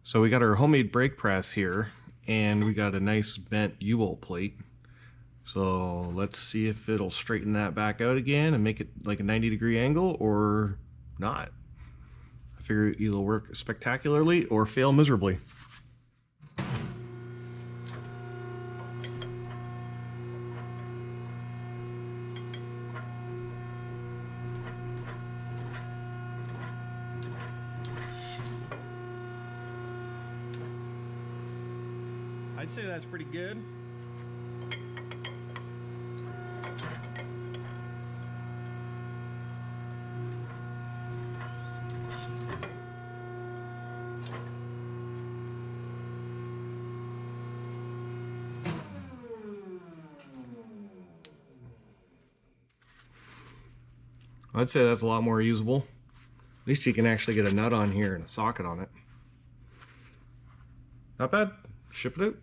So we got our homemade brake press here, and we got a nice bent U-bolt plate. So let's see if it'll straighten that back out again and make it like a 90-degree angle or not. I figure it'll either work spectacularly or fail miserably. I'd say that's pretty good. I'd say that's a lot more usable. At least you can actually get a nut on here and a socket on it. Not bad. Ship it out.